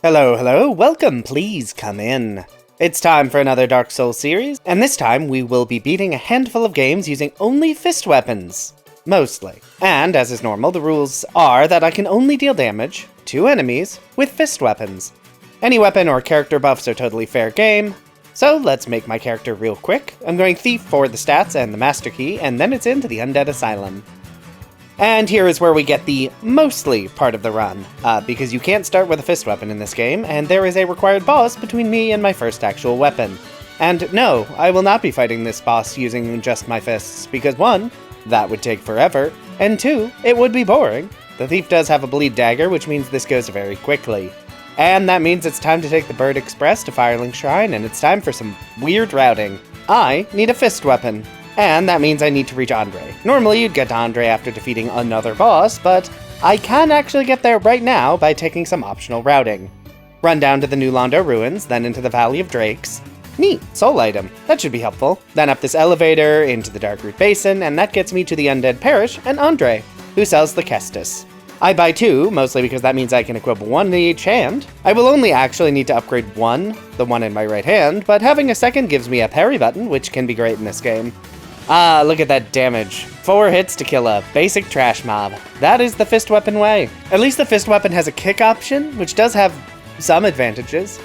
Hello, hello, welcome, please come in. It's time for another Dark Souls series, and this time we will be beating a handful of games using only fist weapons. Mostly. And, as is normal, the rules are that I can only deal damage to enemies with fist weapons. Any weapon or character buffs are totally fair game, so let's make my character real quick. I'm going Thief for the stats and the Master Key, and then it's into the Undead Asylum. And here is where we get the mostly part of the run, because you can't start with a fist weapon in this game, and there is a required boss between me and my first actual weapon. And no, I will not be fighting this boss using just my fists, because 1, that would take forever, and 2, it would be boring. The Thief does have a bleed dagger, which means this goes very quickly. And that means it's time to take the Bird Express to Firelink Shrine, and it's time for some weird routing. I need a fist weapon. And that means I need to reach Andre. Normally you'd get to Andre after defeating another boss, but I can actually get there right now by taking some optional routing. Run down to the New Londo ruins, then into the Valley of Drakes. Neat, soul item. That should be helpful. Then up this elevator into the Darkroot Basin, and that gets me to the Undead Parish and Andre, who sells the Kestis. I buy 2, mostly because that means I can equip 1 in each hand. I will only actually need to upgrade 1, the one in my right hand, but having a second gives me a parry button, which can be great in this game. Ah, look at that damage. 4 hits to kill a basic trash mob. That is the fist weapon way. At least the fist weapon has a kick option, which does have some advantages.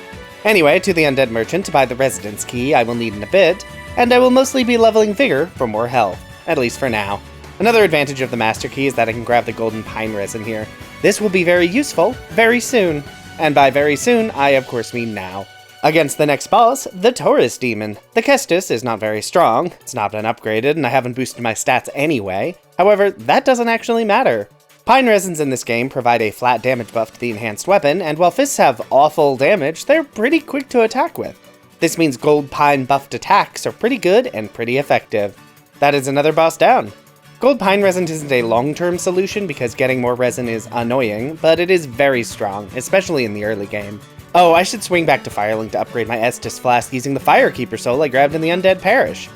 Anyway, to the Undead Merchant to buy the Residence Key I will need in a bit, and I will mostly be leveling Vigor for more health, at least for now. Another advantage of the Master Key is that I can grab the golden pine resin here. This will be very useful very soon. And by very soon, I of course mean now. Against the next boss, the Taurus Demon. The Kestis is not very strong, it's not been upgraded, and I haven't boosted my stats anyway. However, that doesn't actually matter. Pine resins in this game provide a flat damage buff to the enhanced weapon, and while fists have awful damage, they're pretty quick to attack with. This means gold pine buffed attacks are pretty good and pretty effective. That is another boss down. Gold pine resin isn't a long-term solution because getting more resin is annoying, but it is very strong, especially in the early game. Oh, I should swing back to Firelink to upgrade my Estus Flask using the Firekeeper Soul I grabbed in the Undead Parish.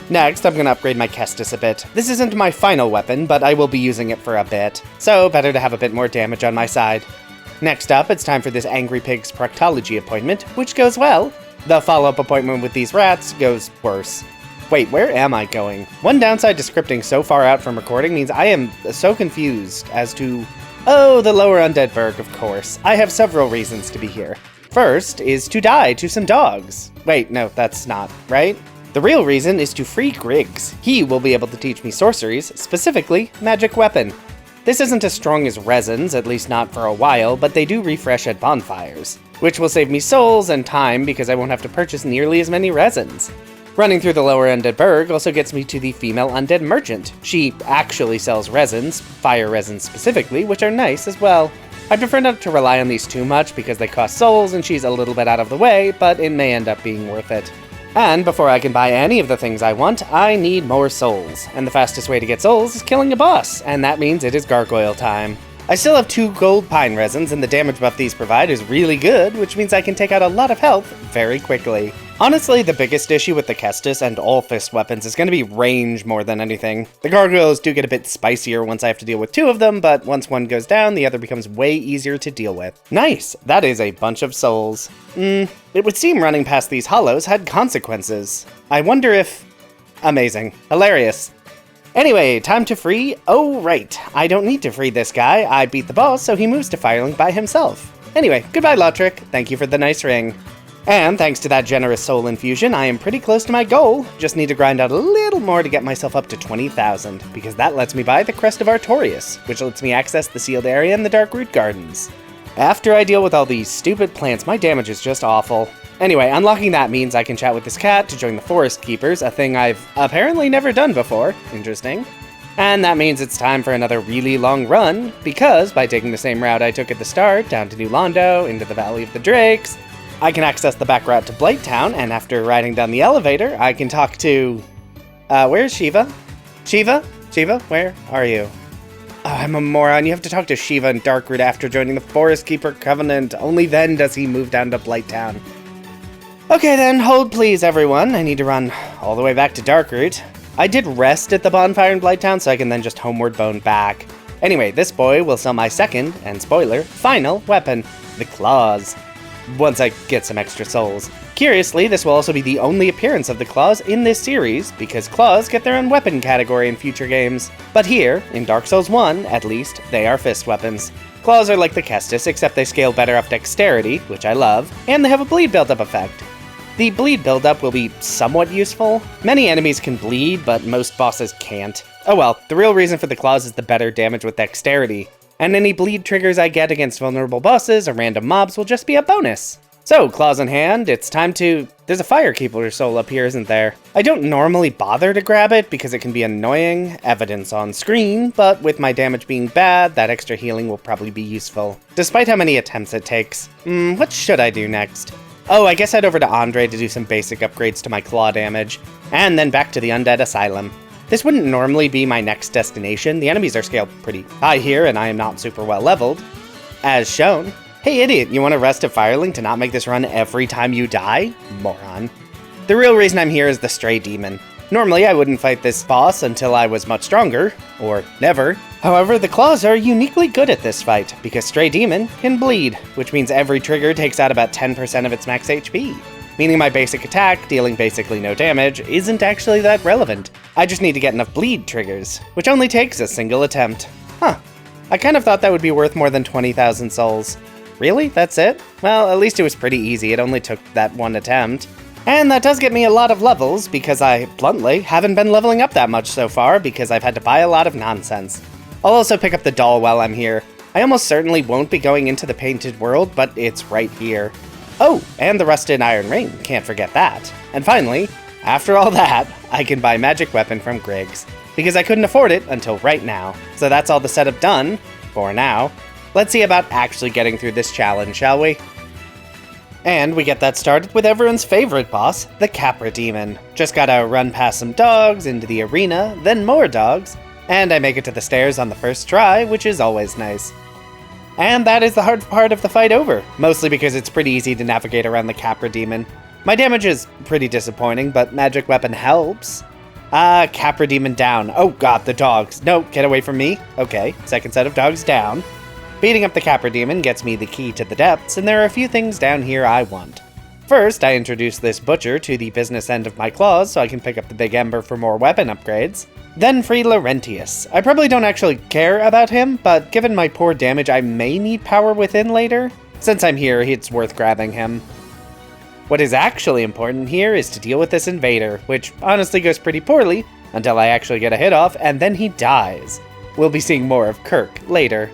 Next, I'm going to upgrade my Kestis a bit. This isn't my final weapon, but I will be using it for a bit, so better to have a bit more damage on my side. Next up, it's time for this Angry Pig's Proctology appointment, which goes well. The follow-up appointment with these rats goes worse. Wait, where am I going? One downside to scripting so far out from recording means I am so confused as to... Oh, the Lower Undead Burg, of course. I have several reasons to be here. First is to die to some dogs. Wait, no, that's not, right? The real reason is to free Griggs. He will be able to teach me sorceries, specifically magic weapon. This isn't as strong as resins, at least not for a while, but they do refresh at bonfires, which will save me souls and time because I won't have to purchase nearly as many resins. Running through the Lower Undead Burg also gets me to the Female Undead Merchant. She actually sells resins, fire resins specifically, which are nice as well. I prefer not to rely on these too much because they cost souls and she's a little bit out of the way, but it may end up being worth it. And before I can buy any of the things I want, I need more souls. And the fastest way to get souls is killing a boss, and that means it is gargoyle time. I still have 2 gold pine resins, and the damage buff these provide is really good, which means I can take out a lot of health very quickly. Honestly, the biggest issue with the Kestis and all fist weapons is going to be range more than anything. The gargoyles do get a bit spicier once I have to deal with 2 of them, but once one goes down, the other becomes way easier to deal with. Nice! That is a bunch of souls. It would seem running past these hollows had consequences. I wonder if... Amazing. Hilarious. Anyway, time to free... Oh, right. I don't need to free this guy. I beat the boss, so he moves to Firelink by himself. Anyway, goodbye, Lotric. Thank you for the nice ring. And thanks to that generous soul infusion, I am pretty close to my goal. Just need to grind out a little more to get myself up to 20,000, because that lets me buy the Crest of Artorias, which lets me access the sealed area in the Darkroot Gardens. After I deal with all these stupid plants, my damage is just awful. Anyway, unlocking that means I can chat with this cat to join the Forest Keepers, a thing I've apparently never done before. Interesting. And that means it's time for another really long run, because by taking the same route I took at the start, down to New Londo, into the Valley of the Drakes, I can access the back route to Blighttown, and after riding down the elevator, I can talk to... where's Shiva? Shiva? Shiva, where are you? Oh, I'm a moron. You have to talk to Shiva in Darkroot after joining the Forest Keeper Covenant. Only then does he move down to Blighttown. Okay then, hold please everyone. I need to run all the way back to Darkroot. I did rest at the bonfire in Blighttown, so I can then just homeward bone back. Anyway, this boy will sell my second, and spoiler, final weapon, the claws. once I get some extra souls. Curiously, this will also be the only appearance of the claws in this series, because claws get their own weapon category in future games. But here, in Dark Souls 1, at least, they are fist weapons. Claws are like the Kestis, except they scale better off dexterity, which I love, and they have a bleed buildup effect. The bleed buildup will be somewhat useful. Many enemies can bleed, but most bosses can't. Oh well, the real reason for the claws is the better damage with dexterity, and any bleed triggers I get against vulnerable bosses or random mobs will just be a bonus. So, claws in hand, it's time to... There's a Firekeeper soul up here, isn't there? I don't normally bother to grab it because it can be annoying, evidence on screen, but with my damage being bad, that extra healing will probably be useful, despite how many attempts it takes. What should I do next? Oh, I guess head over to Andre to do some basic upgrades to my claw damage, and then back to the Undead Asylum. This wouldn't normally be my next destination. The enemies are scaled pretty high here, and I am not super well leveled, as shown. Hey idiot, you want to rest a Firelink to not make this run every time you die? Moron. The real reason I'm here is the Stray Demon. Normally I wouldn't fight this boss until I was much stronger, or never. However, the claws are uniquely good at this fight, because Stray Demon can bleed, which means every trigger takes out about 10% of its max HP. Meaning my basic attack, dealing basically no damage, isn't actually that relevant. I just need to get enough bleed triggers, which only takes a single attempt. Huh. I kind of thought that would be worth more than 20,000 souls. Really? That's it? Well, at least it was pretty easy, it only took that one attempt. And that does get me a lot of levels, because I, bluntly, haven't been leveling up that much so far, because I've had to buy a lot of nonsense. I'll also pick up the doll while I'm here. I almost certainly won't be going into the Painted World, but it's right here. Oh, and the Rusted Iron Ring, can't forget that. And finally, after all that, I can buy Magic Weapon from Griggs, because I couldn't afford it until right now. So that's all the setup done, for now. Let's see about actually getting through this challenge, shall we? And we get that started with everyone's favorite boss, the Capra Demon. Just gotta run past some dogs, into the arena, then more dogs, and I make it to the stairs on the first try, which is always nice. And that is the hard part of the fight over, mostly because it's pretty easy to navigate around the Capra Demon. My damage is pretty disappointing, but Magic Weapon helps. Capra Demon down. Oh god, the dogs. No, get away from me. Okay, second set of dogs down. Beating up the Capra Demon gets me the key to the depths, and there are a few things down here I want. First, I introduce this butcher to the business end of my claws so I can pick up the Big Ember for more weapon upgrades. Then free Laurentius. I probably don't actually care about him, but given my poor damage I may need Power Within later. Since I'm here, it's worth grabbing him. What is actually important here is to deal with this invader, which honestly goes pretty poorly until I actually get a hit off, and then he dies. We'll be seeing more of Kirk later.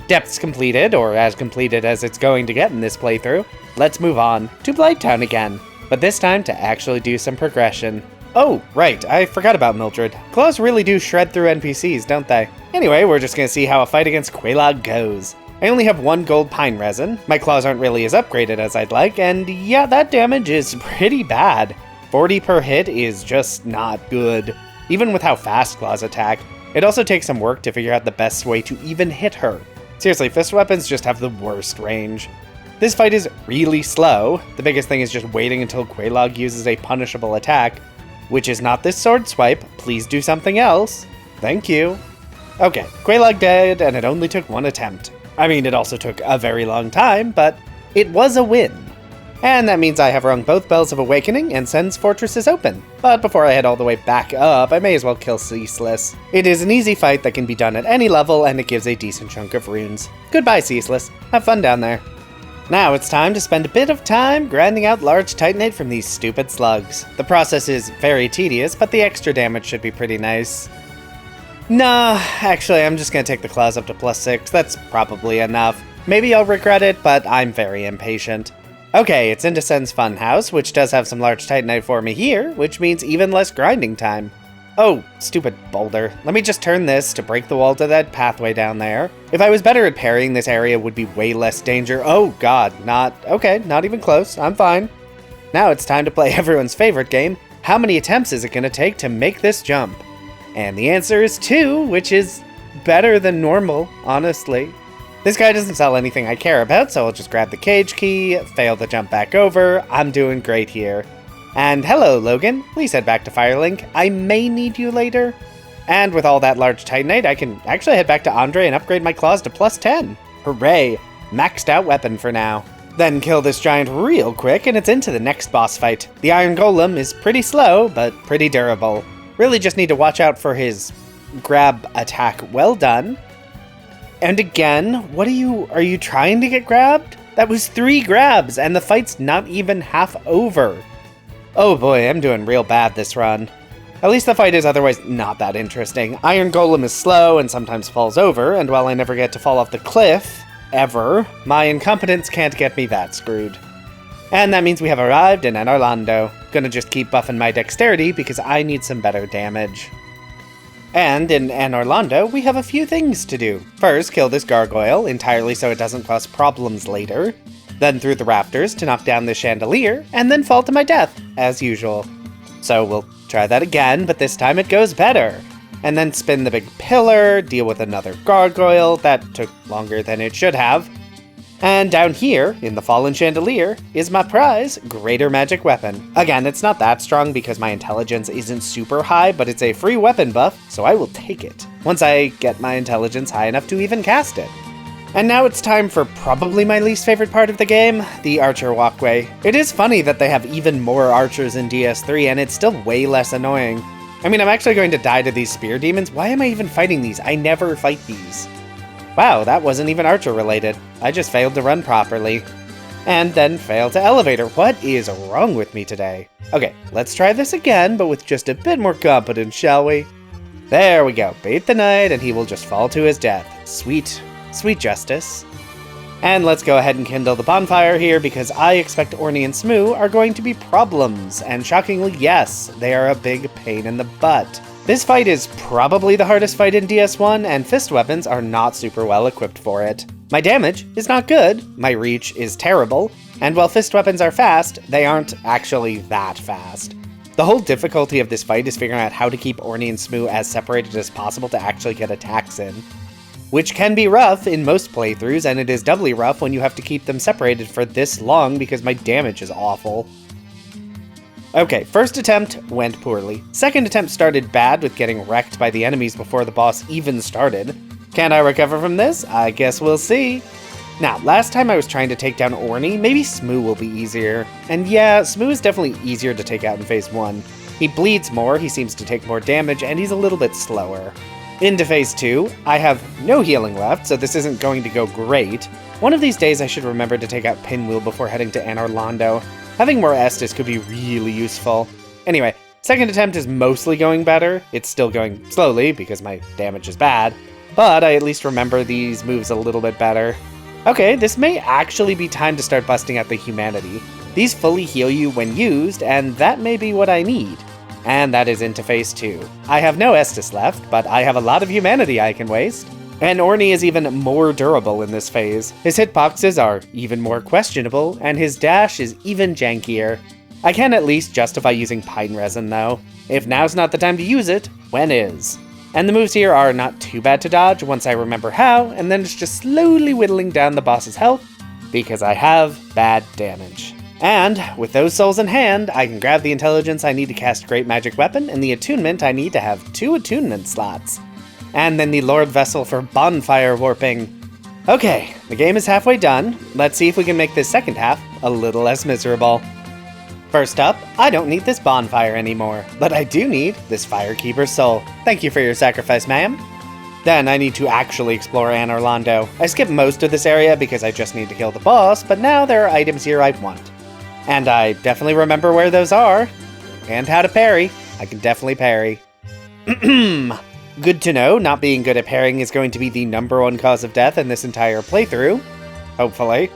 Depths completed, or as completed as it's going to get in this playthrough. Let's move on to Blighttown again, but this time to actually do some progression. Oh, right, I forgot about Mildred. Claws really do shred through NPCs, don't they? Anyway, we're just gonna see how a fight against Quelaag goes. I only have 1 gold pine resin, my claws aren't really as upgraded as I'd like, and yeah, that damage is pretty bad. 40 per hit is just not good, even with how fast claws attack. It also takes some work to figure out the best way to even hit her. Seriously, fist weapons just have the worst range. This fight is really slow. The biggest thing is just waiting until Quelaag uses a punishable attack, which is not this sword swipe. Please do something else. Thank you. Okay, Quelaag dead, and it only took 1 attempt. I mean, it also took a very long time, but it was a win. And that means I have rung both Bells of Awakening and Sen's Fortresses open. But before I head all the way back up, I may as well kill Ceaseless. It is an easy fight that can be done at any level, and it gives a decent chunk of runes. Goodbye, Ceaseless. Have fun down there. Now it's time to spend a bit of time grinding out large titanite from these stupid slugs. The process is very tedious, but the extra damage should be pretty nice. Nah, actually I'm just gonna take the claws up to +6, that's probably enough. Maybe I'll regret it, but I'm very impatient. Okay, it's into Sen's Funhouse, which does have some large titanite for me here, which means even less grinding time. Oh, stupid boulder. Let me just turn this to break the wall to that pathway down there. If I was better at parrying, this area would be way less danger. Oh god, not even close, I'm fine. Now it's time to play everyone's favorite game. How many attempts is it gonna take to make this jump? And the answer is 2, which is better than normal, honestly. This guy doesn't sell anything I care about, so I'll just grab the cage key, fail to jump back over. I'm doing great here. And hello, Logan. Please head back to Firelink. I may need you later. And with all that large titanite, I can actually head back to Andre and upgrade my claws to +10. Hooray! Maxed out weapon for now. Then kill this giant real quick and it's into the next boss fight. The Iron Golem is pretty slow, but pretty durable. Really just need to watch out for his grab attack. Well done. And again, are you trying to get grabbed? That was 3 grabs and the fight's not even half over. Oh boy, I'm doing real bad this run. At least the fight is otherwise not that interesting. Iron Golem is slow and sometimes falls over, and while I never get to fall off the cliff, ever, my incompetence can't get me that screwed. And that means we have arrived in Anor Londo. Gonna just keep buffing my dexterity because I need some better damage. And in Anor Londo, we have a few things to do. First, kill this gargoyle, entirely so it doesn't cause problems later. Then through the rafters to knock down the chandelier, and then fall to my death, as usual. So we'll try that again, but this time it goes better. And then spin the big pillar, deal with another gargoyle, that took longer than it should have. And down here, in the fallen chandelier, is my prize, Greater Magic Weapon. Again, it's not that strong because my intelligence isn't super high, but it's a free weapon buff, so I will take it, once I get my intelligence high enough to even cast it. And now it's time for probably my least favorite part of the game, the Archer Walkway. It is funny that they have even more archers in DS3, and it's still way less annoying. I mean, I'm actually going to die to these spear demons. Why am I even fighting these? I never fight these. Wow, that wasn't even archer related. I just failed to run properly. And then failed to elevator. What is wrong with me today? Okay, let's try this again, but with just a bit more competence, shall we? There we go. Bait the knight, and he will just fall to his death. Sweet, sweet justice. And let's go ahead and kindle the bonfire here, because I expect Orny and Smoo are going to be problems. And shockingly, yes, they are a big pain in the butt. This fight is probably the hardest fight in DS1, and fist weapons are not super well equipped for it. My damage is not good, my reach is terrible, and while fist weapons are fast, they aren't actually that fast. The whole difficulty of this fight is figuring out how to keep Orny and Smoo as separated as possible to actually get attacks in. Which can be rough in most playthroughs, and it is doubly rough when you have to keep them separated for this long because my damage is awful. Okay, first attempt went poorly. Second attempt started bad with getting wrecked by the enemies before the boss even started. Can I recover from this? I guess we'll see. Now, last time I was trying to take down Orny, maybe Smoo will be easier. And yeah, Smoo is definitely easier to take out in Phase 1. He bleeds more, he seems to take more damage, and he's a little bit slower. Into Phase 2, I have no healing left, so this isn't going to go great. One of these days I should remember to take out Pinwheel before heading to Anor Londo. Having more Estus could be really useful. Anyway, second attempt is mostly going better. It's still going slowly because my damage is bad, but I at least remember these moves a little bit better. Okay, this may actually be time to start busting out the humanity. These fully heal you when used, and that may be what I need. And that is into Phase 2. I have no Estus left, but I have a lot of humanity I can waste. And Orny is even more durable in this phase. His hitboxes are even more questionable, and his dash is even jankier. I can at least justify using pine resin though. If now's not the time to use it, when is? And the moves here are not too bad to dodge once I remember how, and then it's just slowly whittling down the boss's health, because I have bad damage. And with those souls in hand, I can grab the intelligence I need to cast Great Magic Weapon, and the attunement I need to have 2 attunement slots. And then the Lord Vessel for bonfire warping. Okay, the game is halfway done. Let's see if we can make this second half a little less miserable. First up, I don't need this bonfire anymore, but I do need this Firekeeper's soul. Thank you for your sacrifice, ma'am. Then I need to actually explore Anor Londo. I skipped most of this area because I just need to kill the boss, but now there are items here I want. And I definitely remember where those are. And how to parry. I can definitely parry. Good to know, not being good at parrying is going to be the #1 cause of death in this entire playthrough. Hopefully.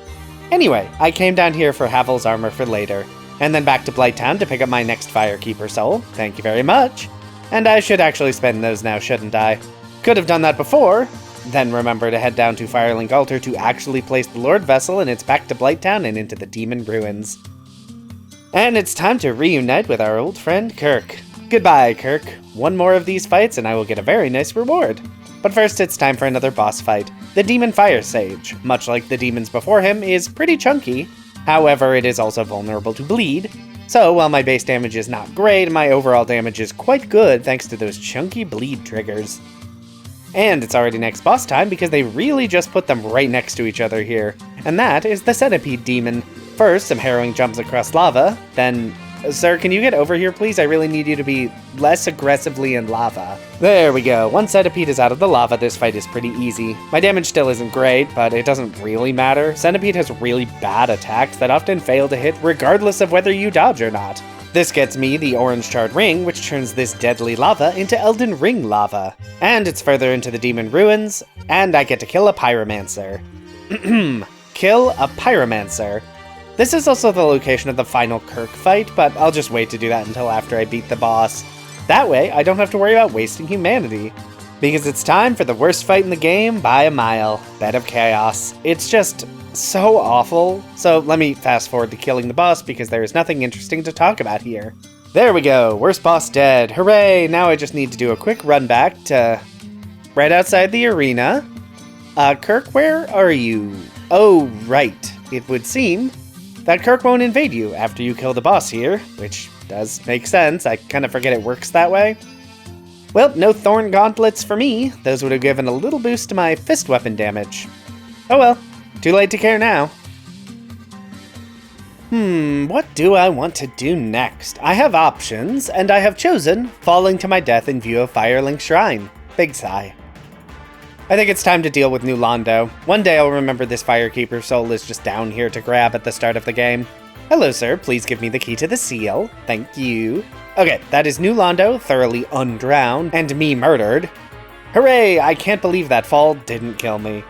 Anyway, I came down here for Havel's armor for later, and then back to Blighttown to pick up my next Firekeeper soul. Thank you very much. And I should actually spend those now, shouldn't I? Could have done that before. Then remember to head down to Firelink Altar to actually place the Lord Vessel, and it's back to Blighttown and into the Demon Ruins. And it's time to reunite with our old friend Kirk. Goodbye, Kirk. One more of these fights and I will get a very nice reward. But first it's time for another boss fight. The Demon Fire Sage, much like the demons before him, is pretty chunky. However, it is also vulnerable to bleed. So while my base damage is not great, my overall damage is quite good thanks to those chunky bleed triggers. And it's already next boss time because they really just put them right next to each other here. and that is the Centipede Demon. First, some harrowing jumps across lava, then... Sir, can you get over here, please? I really need you to be less aggressively in lava. There we go. Once Centipede is out of the lava, this fight is pretty easy. My damage still isn't great, but it doesn't really matter. Centipede has really bad attacks that often fail to hit regardless of whether you dodge or not. This gets me the orange charred ring, which turns this deadly lava into Elden Ring lava. And it's further into the demon ruins, and I get to kill a pyromancer. Kill a pyromancer. This is also the location of the final Kirk fight, but I'll just wait to do that until after I beat the boss. That way, I don't have to worry about wasting humanity. Because it's time for the worst fight in the game by a mile, Bed of Chaos. It's just so awful. So let me fast forward to killing the boss because there is nothing interesting to talk about here. There we go, worst boss dead. Hooray, now I just need to do a quick run back to right outside the arena. Kirk, where are you? Oh, right. It would seem that Kirk won't invade you after you kill the boss here, which does make sense. I kind of forget it works that way. Well, no thorn gauntlets for me. Those would have given a little boost to my fist weapon damage. Oh well, too late to care now. What do I want to do next? I have options, and I have chosen falling to my death in view of Firelink Shrine. Big sigh. I think it's time to deal with New Londo. One day I'll remember this Firekeeper soul is just down here to grab at the start of the game. Hello, sir. Please give me the key to the seal. Thank you. Okay, that is New Londo, thoroughly undrowned, and me murdered. Hooray! I can't believe that fall didn't kill me.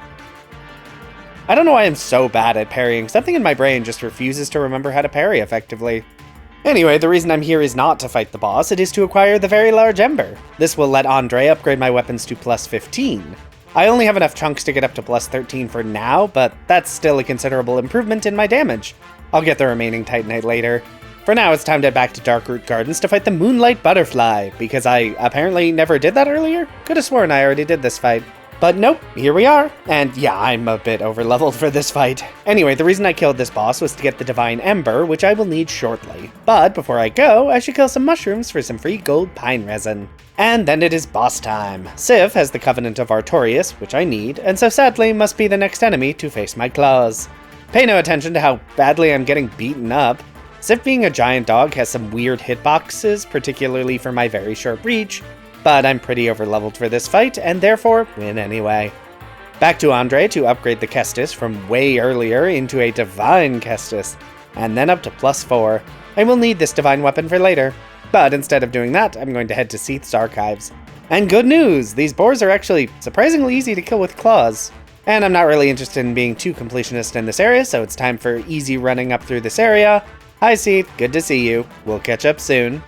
I don't know why I'm so bad at parrying. Something in my brain just refuses to remember how to parry effectively. Anyway, the reason I'm here is not to fight the boss, it is to acquire the very large ember. This will let Andre upgrade my weapons to plus 15. I only have enough chunks to get up to plus 13 for now, but that's still a considerable improvement in my damage. I'll get the remaining Titanite later. For now, it's time to head back to Darkroot Gardens to fight the Moonlight Butterfly, because I apparently never did that earlier? Could have sworn I already did this fight. But nope, here we are. And yeah, I'm a bit overleveled for this fight. Anyway, the reason I killed this boss was to get the Divine Ember, which I will need shortly. But before I go, I should kill some mushrooms for some free gold pine resin. And then it is boss time. Sif has the Covenant of Artorias, which I need, and so sadly must be the next enemy to face my claws. Pay no attention to how badly I'm getting beaten up. Sif being a giant dog has some weird hitboxes, particularly for my very short reach, but I'm pretty overleveled for this fight, and therefore win anyway. Back to Andre to upgrade the Kestis from way earlier into a Divine Kestis, and then up to plus 4. I will need this Divine Weapon for later, but instead of doing that, I'm going to head to Seath's Archives. And good news! These boars are actually surprisingly easy to kill with claws. And I'm not really interested in being too completionist in this area, so it's time for easy running up through this area. Hi Seath, good to see you. We'll catch up soon.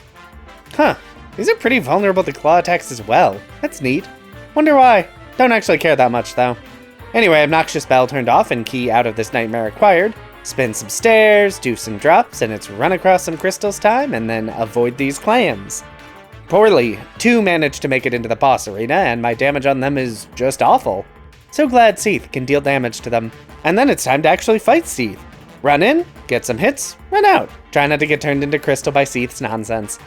Huh. These are pretty vulnerable to claw attacks as well. That's neat. Wonder why. Don't actually care that much, though. Anyway, Obnoxious Bell turned off and key out of this nightmare acquired. Spin some stairs, do some drops, and it's run across some crystals time, and then avoid these clams. Poorly. 2 managed to make it into the boss arena, and my damage on them is just awful. So glad Seath can deal damage to them. And then it's time to actually fight Seath. Run in, get some hits, run out. Try not to get turned into crystal by Seath's nonsense.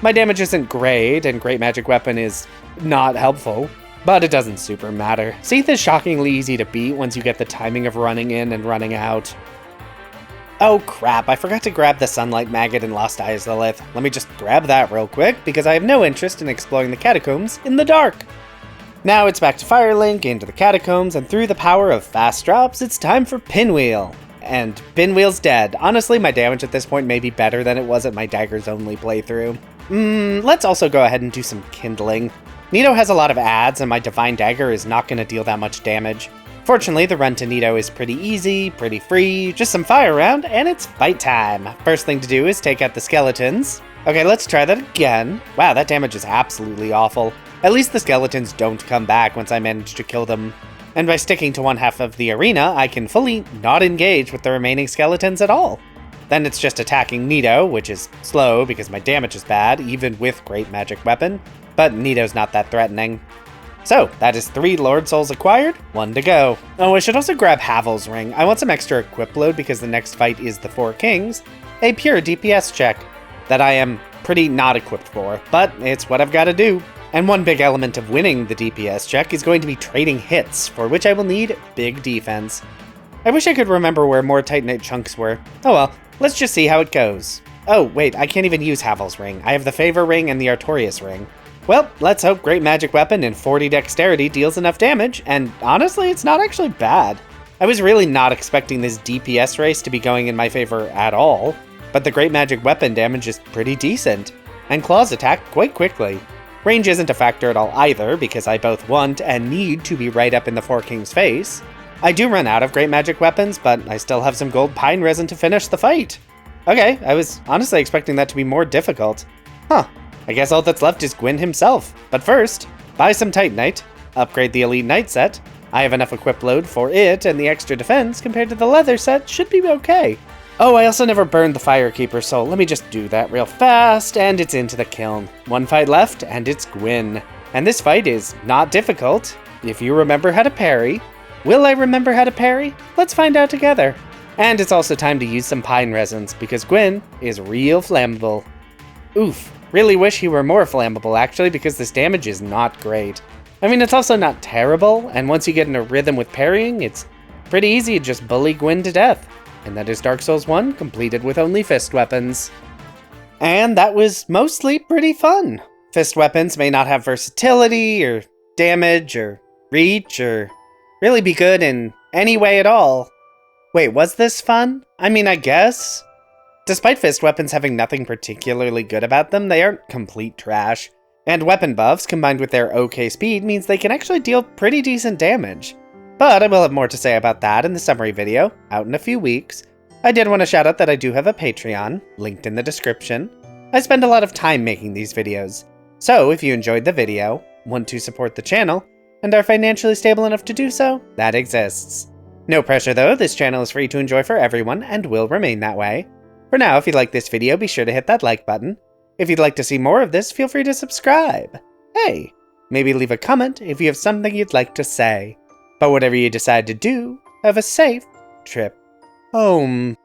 My damage isn't great, and Great Magic Weapon is not helpful, but it doesn't super matter. Seath is shockingly easy to beat once you get the timing of running in and running out. Oh crap, I forgot to grab the Sunlight Maggot in Lost Izalith. Let me just grab that real quick, because I have no interest in exploring the catacombs in the dark. Now it's back to Firelink, into the catacombs, and through the power of fast drops, it's time for Pinwheel. And Pinwheel's dead. Honestly, my damage at this point may be better than it was at my Daggers Only playthrough. Let's also go ahead and do some kindling. Nito has a lot of ads, and my Divine Dagger is not going to deal that much damage. Fortunately, the run to Nito is pretty easy, pretty free, just some fire around, and it's fight time. First thing to do is take out the skeletons. Okay, let's try that again. Wow, that damage is absolutely awful. At least the skeletons don't come back once I manage to kill them. And by sticking to one half of the arena, I can fully not engage with the remaining skeletons at all. Then it's just attacking Nito, which is slow because my damage is bad, even with Great Magic Weapon, but Nito's not that threatening. So, that is 3 Lord Souls acquired, 1 to go. Oh, I should also grab Havel's Ring. I want some extra equip load because the next fight is the 4 Kings, a pure DPS check that I am pretty not equipped for, but it's what I've got to do. And one big element of winning the DPS check is going to be trading hits, for which I will need big defense. I wish I could remember where more Titanite chunks were. Oh well, let's just see how it goes. Oh, wait, I can't even use Havel's ring. I have the Favor ring and the Artorias ring. Well, let's hope Great Magic Weapon and 40 Dexterity deals enough damage, and honestly, it's not actually bad. I was really not expecting this DPS race to be going in my favor at all, but the Great Magic Weapon damage is pretty decent, and Claws attack quite quickly. Range isn't a factor at all either, because I both want and need to be right up in the Four Kings' face. I do run out of Great Magic Weapons, but I still have some gold pine resin to finish the fight. Okay, I was honestly expecting that to be more difficult. Huh, I guess all that's left is Gwyn himself. But first, buy some Titanite, upgrade the Elite Knight set. I have enough equip load for it, and the extra defense compared to the leather set should be okay. Oh, I also never burned the Firekeeper, so let me just do that real fast, and it's into the kiln. One fight left, and it's Gwyn. And this fight is not difficult, if you remember how to parry. Will I remember how to parry? Let's find out together. And it's also time to use some pine resins, because Gwyn is real flammable. Oof, really wish he were more flammable actually, because this damage is not great. I mean, it's also not terrible, and once you get in a rhythm with parrying, it's pretty easy to just bully Gwyn to death. And that is Dark Souls 1, completed with only fist weapons. And that was mostly pretty fun. Fist weapons may not have versatility, or damage, or reach, or really be good in any way at all. Wait, was this fun? I mean, I guess. Despite fist weapons having nothing particularly good about them, they aren't complete trash. And weapon buffs, combined with their okay speed, means they can actually deal pretty decent damage. But I will have more to say about that in the summary video, out in a few weeks. I did want to shout out that I do have a Patreon, linked in the description. I spend a lot of time making these videos, so if you enjoyed the video, want to support the channel, and are financially stable enough to do so, that exists. No pressure though, this channel is free to enjoy for everyone, and will remain that way. For now, if you like this video, be sure to hit that like button. If you'd like to see more of this, feel free to subscribe. Hey, maybe leave a comment if you have something you'd like to say. But whatever you decide to do, have a safe trip home.